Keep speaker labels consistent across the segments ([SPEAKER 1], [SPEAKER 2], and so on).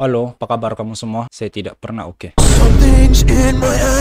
[SPEAKER 1] Halo, apa kabar kamu semua? Saya tidak pernah oke.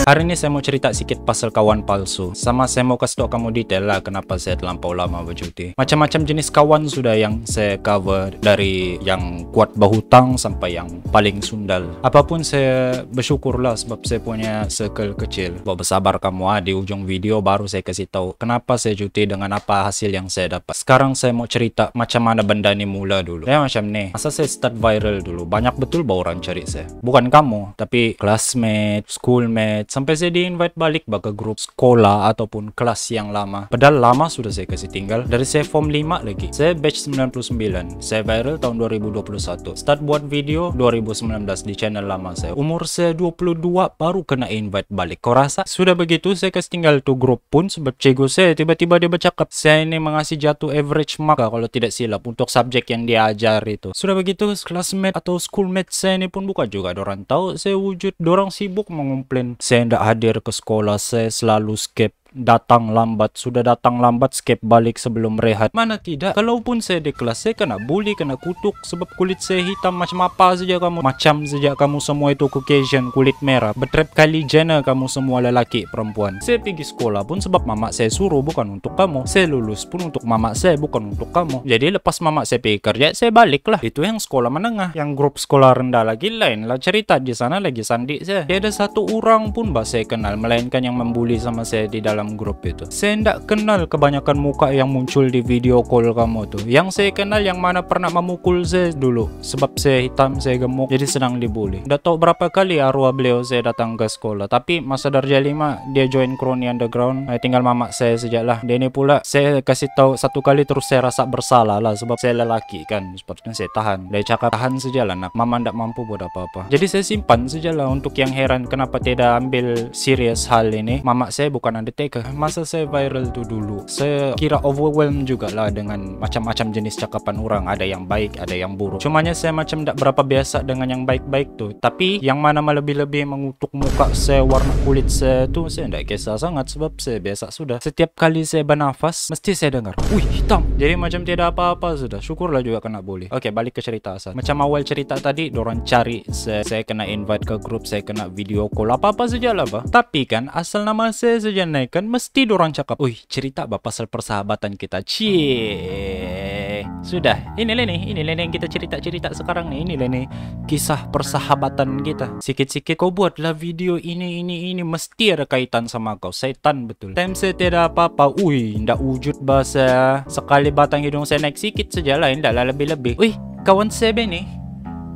[SPEAKER 1] Hari ini saya mau cerita sedikit pasal kawan palsu. Sama saya mau kasih tau kamu detail lah kenapa saya terlampau lama bercuti. Macam-macam jenis kawan sudah yang saya cover, dari yang kuat bahutang sampai yang paling sundal. Apapun saya bersyukur lah sebab saya punya circle kecil. Bersabar kamu di ujung video baru saya kasih tahu kenapa saya cuti dengan apa hasil yang saya dapat. Sekarang saya mau cerita macam mana benda ini mula dulu. Ya macam nih, masa saya start viral dulu banyak betul bahwa orang cari saya. Bukan kamu, tapi classmate, schoolmate, sampai saya di-invite balik ke grup sekolah ataupun kelas yang lama. Padahal lama sudah saya kasih tinggal. Dari saya form 5 lagi. Saya batch 99. Saya viral tahun 2021. Start buat video 2019 di channel lama saya. Umur saya 22 baru kena invite balik. Kau rasa? Sudah begitu saya kasih tinggal tuh grup pun sebab cikgu saya tiba-tiba dia bercakap saya ini mengasih jatuh average mark kalau tidak silap untuk subjek yang dia ajar itu. Sudah begitu classmate atau schoolmate saya ini pun bukan juga dorang tahu saya wujud. Dorang sibuk mengumplain saya tidak hadir ke sekolah, saya selalu skip, datang lambat, sudah datang lambat skip balik sebelum rehat. Mana tidak, kalaupun saya di kelas saya kena bully, kena kutuk sebab kulit saya hitam. Macam apa saja kamu, macam saja kamu semua itu Caucasian, kulit merah, betrep kali Jenner kamu semua lelaki perempuan. Saya pergi sekolah pun sebab mama saya suruh, bukan untuk kamu. Saya lulus pun untuk mama saya, bukan untuk kamu. Jadi lepas mama saya pergi kerja saya balik lah. Itu yang sekolah menengah. Yang grup sekolah rendah lagi lain lah cerita. Di sana lagi sandi saya. Tidak ada satu orang pun saya kenal melainkan yang membuli sama saya di dalam grup itu. Saya tidak kenal kebanyakan muka yang muncul di video call kamu tuh. Yang saya kenal yang mana pernah memukul saya dulu sebab saya hitam, saya gemuk, jadi senang dibully. Udah tahu berapa kali arwah beliau saya datang ke sekolah, tapi masa darjah 5 dia join Kroni Underground. Tinggal mama saya sejak lah. Dia ini pula saya kasih tahu satu kali terus saya rasa bersalah lah sebab saya lelaki kan, sepatutnya saya tahan. Dia cakap tahan sajalah nak, mama tidak mampu buat apa-apa. Jadi saya simpan sajalah. Untuk yang heran kenapa tidak ambil serius hal ini, mama saya bukan undertaker. Masa saya viral tuh dulu, saya kira overwhelmed juga lah dengan macam-macam jenis cakapan orang. Ada yang baik, ada yang buruk. Cumanya saya macam tak berapa biasa dengan yang baik-baik tuh. Tapi yang mana lebih-lebih mengutuk muka saya, warna kulit saya tuh, saya tidak kisah sangat sebab saya biasa sudah. Setiap kali saya bernafas, mesti saya dengar, wih hitam. Jadi macam tidak apa-apa sudah. Syukurlah juga kena bully. Oke, balik ke cerita asal. Macam awal cerita tadi, dorang cari saya kena invite ke grup, saya kena video call, apa-apa saja lah bah. Tapi kan asal nama saya saja naik kan, mesti dorang cakap, wih cerita bah pasal persahabatan kita. Cie, sudah, inilah nih yang kita cerita sekarang nih. Inilah nih kisah persahabatan kita. Sikit-sikit kau buatlah video ini mesti ada kaitan sama kau. Setan betul. Time saya tidak apa-apa, ndak wujud bahasa. Sekali batang hidung saya naik sikit saja lah, ndak lah lebih-lebih. Wih, kawan saya nih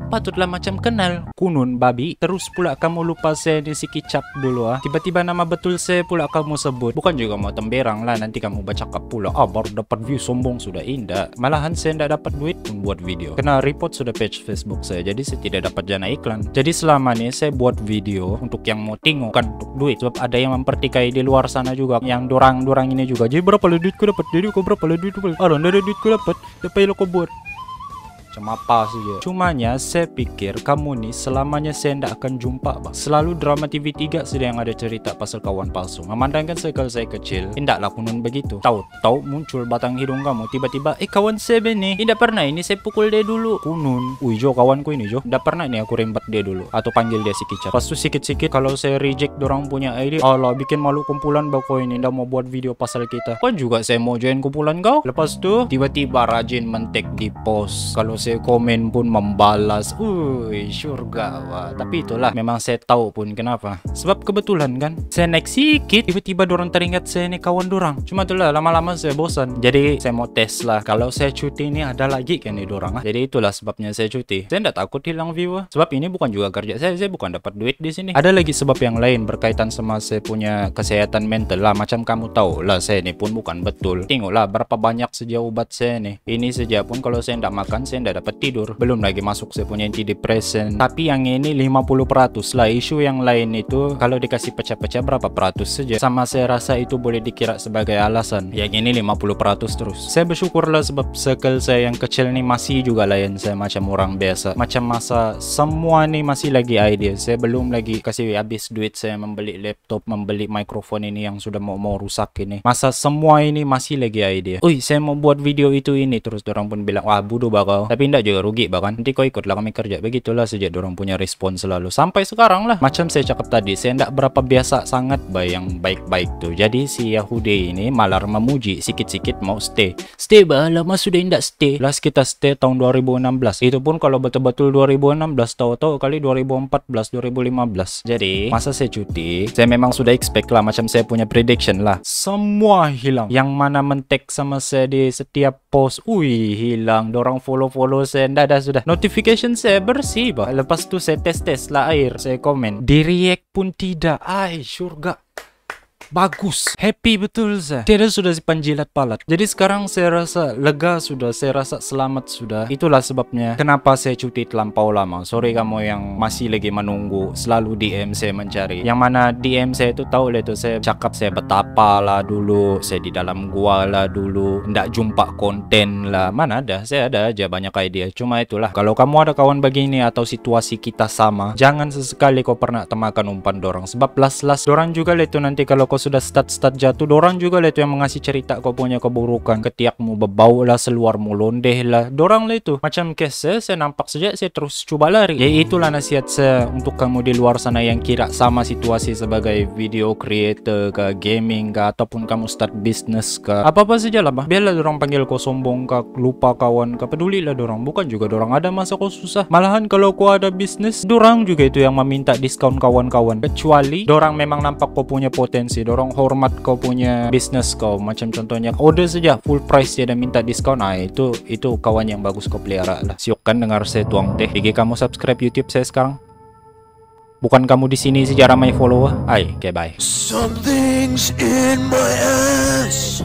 [SPEAKER 1] patutlah macam kenal. Kunun babi. Terus pula kamu lupa saya di si kicap dulu Tiba-tiba nama betul saya pula kamu sebut. Bukan juga mau temberang lah nanti kamu bercakap pula baru dapat view sombong sudah. Indah. Malahan saya tidak dapat duit pun buat video. Kena report sudah page Facebook saya. Jadi saya tidak dapat jana iklan. Jadi selama ini saya buat video untuk yang mau tengok, bukan untuk duit. Sebab ada yang mempertikai di luar sana juga, yang dorang ini juga. Jadi berapa lah duit ku dapat? Jadi kau berapa lah duit ku dapat? Ada duit ku dapat. Dapat lo kau buat macam apa saja. Cumanya saya pikir kamu nih selamanya saya tidak akan jumpa bang. Selalu drama TV3 sudah yang ada cerita pasal kawan palsu. Memandangkan circle saya kecil, tidaklah kunun begitu. Tahu muncul batang hidung kamu tiba-tiba, kawan saya nih, tidak pernah ini saya pukul dia dulu. Kunun, Jo kawanku ini Jo, tidak pernah ini aku rembat dia dulu atau panggil dia si kicap. Pas tu sikit-sikit kalau saya reject dorang punya idea, Allah bikin malu kumpulan bako ini, tidak mau buat video pasal kita. Kan juga saya mau join kumpulan kau. Lepas tu tiba-tiba rajin mentek di post. Kalau saya komen pun membalas, surga. Tapi itulah, memang saya tahu pun kenapa. Sebab kebetulan kan saya naik sikit, tiba-tiba dorang teringat saya ni kawan dorang. Cuma itulah, lama-lama saya bosan. Jadi saya mau tes lah, kalau saya cuti ni ada lagi kan ni dorang Jadi itulah sebabnya saya cuti. Saya tidak takut hilang viewer. Sebab ini bukan juga kerja saya bukan dapat duit di sini. Ada lagi sebab yang lain berkaitan sama saya punya kesehatan mental lah. Macam kamu tahu lah, saya ni pun bukan betul. Tengoklah berapa banyak saja obat saya ni. Ini saja pun kalau saya tidak makan, saya tidak dapat tidur. Belum lagi masuk saya punya antidepresan. Tapi yang ini 50% lah. Isu yang lain itu kalau dikasih pecah-pecah berapa peratus saja, sama saya rasa itu boleh dikira sebagai alasan. Yang ini 50% terus. Saya bersyukurlah sebab circle saya yang kecil ni masih juga layan saya macam orang biasa. Macam masa semua ni masih lagi idea. Saya belum lagi kasih habis duit saya membeli laptop, membeli mikrofon ini yang sudah mau rusak ini. Masa semua ini masih lagi idea. Saya mau buat video itu ini. Terus orang pun bilang, wah bodoh bakal. Tapi Tapi ndak juga rugi bahkan. Nanti kau ikutlah kami kerja. Begitulah saja dorang punya respon selalu. Sampai sekarang lah. Macam saya cakap tadi, saya ndak berapa biasa sangat yang baik-baik tuh. Jadi si Yahudi ini malah memuji sikit-sikit mau stay. Stay bah, lama sudah ndak stay. Last kita stay tahun 2016. Itu pun kalau betul-betul 2016, tahu-tahu kali 2014, 2015. Jadi, masa saya cuti, saya memang sudah expect lah, macam saya punya prediction lah. Semua hilang. Yang mana men-tag sama saya di setiap post, hilang. Dorang follow-follow saya, ndak ada sudah. Notification saya bersih bah. Lepas tu saya tes-tes lah air, saya komen. Di react pun tidak. Syurga. Bagus, happy betul saya. Tidak sudah si panjilat palat. Jadi sekarang saya rasa lega sudah, saya rasa selamat sudah. Itulah sebabnya kenapa saya cuti terlampau lama. Sorry kamu yang masih lagi menunggu, selalu DM saya mencari. Yang mana DM saya itu tahu lah itu, saya cakap saya betapa lah dulu, saya di dalam gua lah dulu, ndak jumpa konten lah. Mana ada, saya ada aja banyak idea. Cuma itulah, kalau kamu ada kawan begini atau situasi kita sama, jangan sesekali kau pernah temakan umpan dorang. Sebab las-las dorang juga lah itu nanti kalau kau sudah start jatuh, dorang juga lah itu yang mengasih cerita kau punya keburukan. Ketiakmu berbau lah, seluarmu londeh lah, dorang lah itu. Macam case saya nampak saja, saya terus coba lari. Ya itulah nasihat saya untuk kamu di luar sana yang kira sama situasi sebagai video creator ke, gaming ke, ataupun kamu start business ke, apa-apa saja lah bah. Biarlah dorang panggil kau sombong ke, lupa kawan ke, pedulilah dorang. Bukan juga dorang ada masa kau susah. Malahan kalau kau ada bisnis, dorang juga itu yang meminta diskon kawan-kawan. Kecuali dorang memang nampak kau punya potensi, dorang hormat kau punya bisnes kau. Macam contohnya order saja full price dia dan minta diskon, itu kawan yang bagus kau pelihara lah. Siokkan dengar saya tuang teh. Bagi kamu subscribe YouTube saya sekarang. Bukan kamu di sini sejarah my follower. Okay, bye. Something's in my ass.